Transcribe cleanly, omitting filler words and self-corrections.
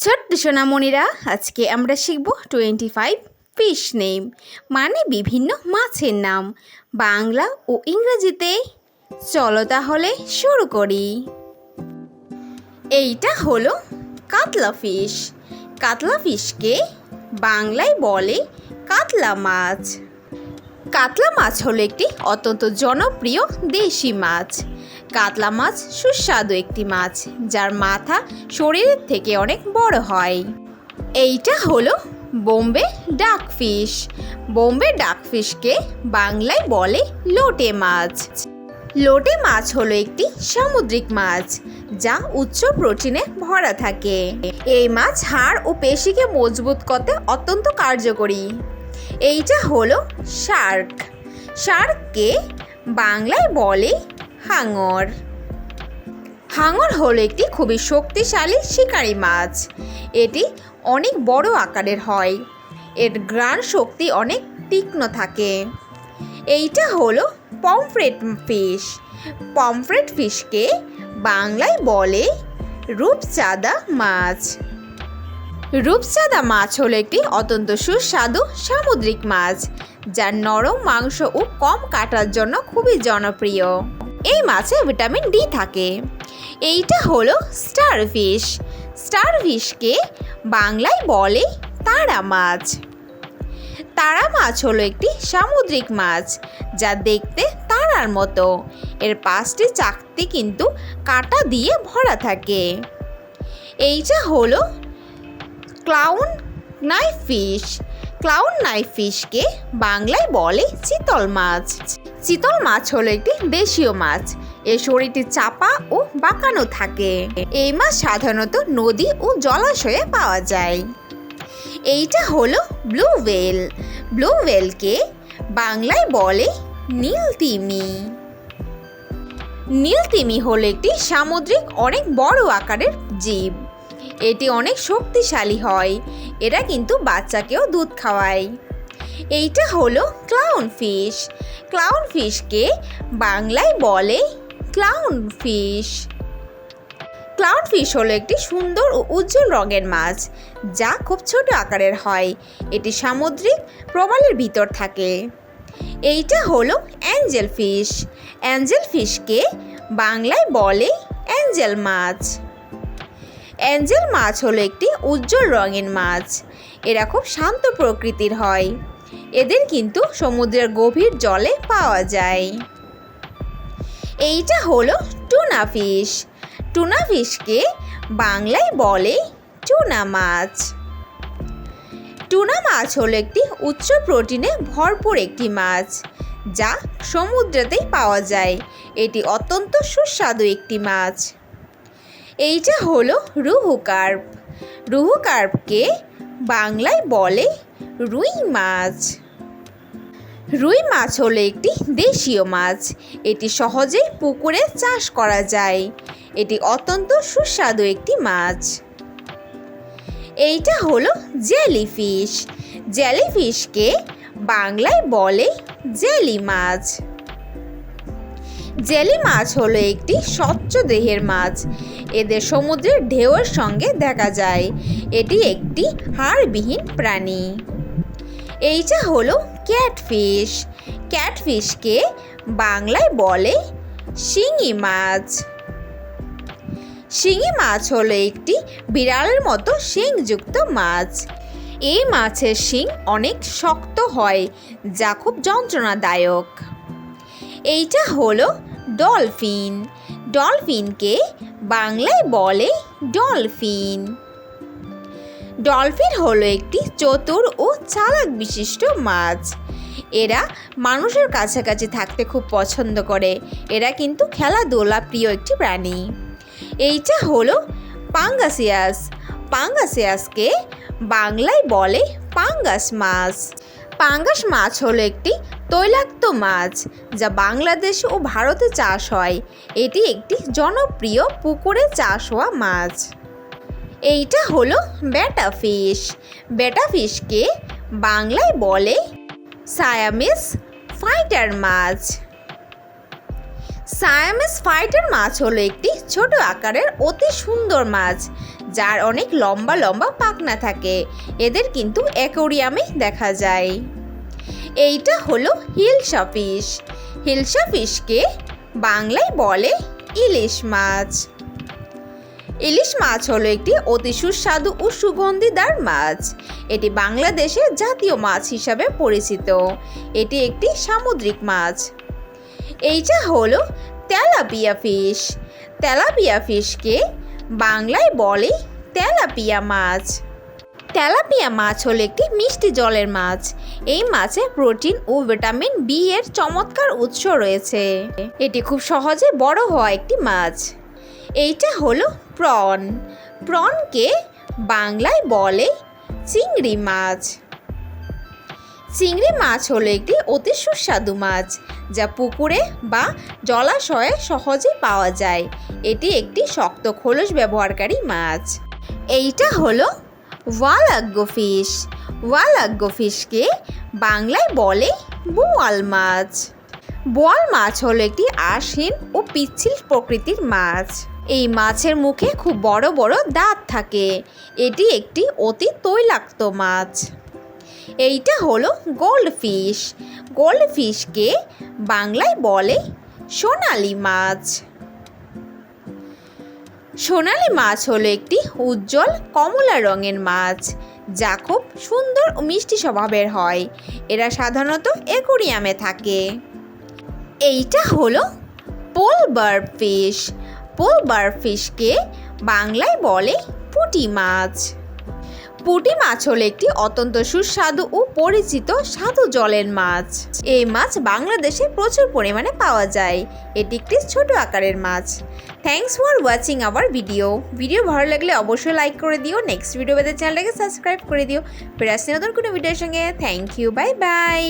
ছোট্ট সোনামণিরা, আজকে আমরা শিখব 25 ফিশ নেম, মানে বিভিন্ন মাছের নাম, বাংলা ও ইংরেজিতে। চলো তাহলে শুরু করি। এইটা হলো কাতলা ফিশ। কাতলা ফিশকে বাংলায় বলে কাতলা মাছ। কাতলা মাছ হলো একটি অত্যন্ত জনপ্রিয় দেশি মাছ। কাতলা মাছ সুস্বাদু একটি মাছ, যার মাথা শরীরের থেকে অনেক বড় হয়। এইটা হলো বোম্বে ডাকফিশ। বোম্বে ডাকফিশকে বাংলায় বলে লোটে মাছ। লোটে মাছ হলো একটি সামুদ্রিক মাছ, যা উচ্চ প্রোটিনে ভরা থাকে। এই মাছ হাড় ও পেশিকে মজবুত করতে অত্যন্ত কার্যকরী। এইটা হলো শার্ক। শার্ককে বাংলায় বলে হাঙর। হাঙর হলো একটি খুবই শক্তিশালী শিকারী মাছ। এটি অনেক বড় আকারের হয়। এর ঘ্রাণ শক্তি অনেক তীক্ষ্ণ থাকে। এইটা হলো পমফ্রেট ফিশ। পমফ্রেট ফিশকে বাংলায় বলে রূপচাঁদা মাছ। রূপচাঁদা মাছ হলো একটি অত্যন্ত সুস্বাদু সামুদ্রিক মাছ, যার নরম মাংস ও কম কাটার জন্য খুবই জনপ্রিয়। এই মাছে ভিটামিন ডি থাকে। এইটা হলো স্টারফিশ। স্টারফিশকে বাংলায় বলে তারা মাছ। তারা মাছ হলো একটি সামুদ্রিক মাছ, যা দেখতে তারার মতো। এর 5টি চাকতি কিন্তু কাঁটা দিয়ে ভরা থাকে। এইটা হলো clown knife fish. Clown knife ফিশকে বাংলায় বলে চিতল মাছ। চিতল মাছ হলো একটি দেশীয় মাছ। এর শরীরটি চাপা ও বাঁকানো থাকে। এই মাছ সাধারণত নদী ও জলাশয়ে পাওয়া যায়। এইটা হলো ব্লু হোয়েল। ব্লু হোয়েলকে বাংলায় বলে নীল তিমি। নীল তিমি হলো একটি সামুদ্রিক অনেক বড় আকারের জীব। এটি অনেক শক্তিশালী হয়। এরা কিন্তু বাচ্চাকেও দুধ খাওয়ায়। এইটা হলো ক্লাউন ফিশ। ক্লাউন ফিশকে বাংলায় বলে ক্লাউন ফিশ। ক্লাউন ফিশ হলো একটি সুন্দর ও উজ্জ্বল রঙের মাছ, যা খুব ছোট আকারের হয়। এটি সামুদ্রিক প্রবালের ভিতর থাকে। এইটা হলো অ্যাঞ্জেল ফিশ। অ্যাঞ্জেল ফিশকে বাংলায় বলে অ্যাঞ্জেল মাছ। অ্যাঞ্জেল মাছ হলো একটি উজ্জ্বল রঙের মাছ। এরা খুব শান্ত প্রকৃতির হয়। এদের কিন্তু সমুদ্রের গভীর জলে পাওয়া যায়। এইটা হলো টুনা ফিশ। টুনা ফিশকে বাংলায় বলে টুনা মাছ। টুনা মাছ হলো একটি উচ্চ প্রোটিনে ভরপুর একটি মাছ, যা সমুদ্রেতেই পাওয়া যায়। এটি অত্যন্ত সুস্বাদু একটি মাছ। এইটা হলো রুহু কার্প। রুহু কার্পকে বাংলায় বলে রুই মাছ। রুই মাছ হলো একটি দেশীয় মাছ। এটি সহজেই পুকুরে চাষ করা যায়। এটি অত্যন্ত সুস্বাদু একটি মাছ। এইটা হলো জেলিফিশ। জেলিফিশকে বাংলায় বলে জেলি মাছ। জেলি মাছ হলো একটি স্বচ্ছ দেহের মাছ। এদের সমুদ্রের ঢেউয়ের সঙ্গে দেখা যায়। এটি একটি হাড়বিহীন প্রাণী। এইটা হলো ক্যাটফিশ। ক্যাটফিশকে বাংলায় বলে শিঙি মাছ। শিঙি মাছ হলো একটি বিড়ালের মতো শিংযুক্ত মাছ। এই মাছের শিং অনেক শক্ত হয়, যা খুব যন্ত্রণাদায়ক। এইটা হলো ডলফিন। ডলফিনকে বাংলায় বলে ডলফিন। ডলফিন হলো একটি চতুর ও চালাক বিশিষ্ট মাছ। এরা মানুষের কাছাকাছি থাকতে খুব পছন্দ করে। এরা কিন্তু খেলাধুলা প্রিয় একটি প্রাণী। এইটা হলো পাঙ্গাসিয়াস। পাঙ্গাসিয়াসকে বাংলায় বলে পাঙ্গাস মাছ। পাঙ্গাস মাছ হলো একটি তৈলাক্ত মাছ, যা বাংলাদেশ ও ভারতে চাষ হয়। এটি একটি জনপ্রিয় পুকুরে চাষ হওয়া মাছ। এইটা হলো বেটা ফিশ। বেটা ফিশকে বাংলায় বলে সায়ামিস ফাইটার মাছ। সায়ামিস ফাইটার মাছ হলো একটি ছোট আকারের অতি সুন্দর মাছ, যার অনেক লম্বা লম্বা পাখনা থাকে। এদের কিন্তু অ্যাকোরিয়ামে দেখা যায়। এইটা হলো হিলসা ফিশ। হিলসা ফিশকে বাংলায় বলে ইলিশ মাছ। ইলিশ মাছ হলো একটি অতি সুস্বাদু ও সুগন্ধিদার মাছ। এটি বাংলাদেশের জাতীয় মাছ হিসাবে পরিচিত। এটি একটি সামুদ্রিক মাছ। এইটা হলো তেলাপিয়া ফিশ। তেলাপিয়া ফিশকে বাংলায় বলে তেলাপিয়া মাছ। তেলাপিয়া মাছ হলো একটি মিষ্টি জলের মাছ। এই মাছে প্রোটিন ও ভিটামিন বি এর চমৎকার উৎস রয়েছে। এটি খুব সহজে বড় হওয়া একটি মাছ। এইটা হলো প্রন। প্রনকে বাংলায় বলে চিংড়ি মাছ। চিংড়ি মাছ হলো একটি অতি সুস্বাদু মাছ, যা পুকুরে বা জলাশয়ে সহজে পাওয়া যায়। এটি একটি শক্ত খোলস ব্যবহারকারী মাছ। এইটা হলো ওয়ালাগ্গো ফিশ। ওয়ালাগ্গো ফিশকে বাংলায় বলে বোয়াল মাছ। বোয়াল মাছ হলো একটি আঁশহীন ও পিচ্ছিল প্রকৃতির মাছ। এই মাছের মুখে খুব বড় বড় দাঁত থাকে। এটি একটি অতি তৈলাক্ত মাছ। এইটা হলো গোল্ড ফিশ। গোল্ড ফিশকে বাংলায় বলে সোনালি মাছ। সোনালি মাছ হলো একটি উজ্জ্বল কমলা রঙের মাছ, যা খুব সুন্দর ও মিষ্টি স্বভাবের হয়। এরা সাধারণত অ্যাকোরিয়ামে থাকে। এইটা হলো পোলবার ফিশ। পোলবার ফিশকে বাংলায় বলে পুঁটি মাছ। পুঁটি মাছ হলো একটি অত্যন্ত সুস্বাদু ও পরিচিত স্বাদু জলের মাছ। এই মাছ বাংলাদেশে প্রচুর পরিমাণে পাওয়া যায়। এটি একটি ছোট আকারের মাছ। Thanks for watching our video ভালো লাগলে অবশ্যই লাইক করে দিও। নেক্সট ভিডিও পেতে চ্যানেলটাকে সাবস্ক্রাইব করে দিও। ফের আসছি নতুন কোনো ভিডিওর সঙ্গে। Thank you, bye by.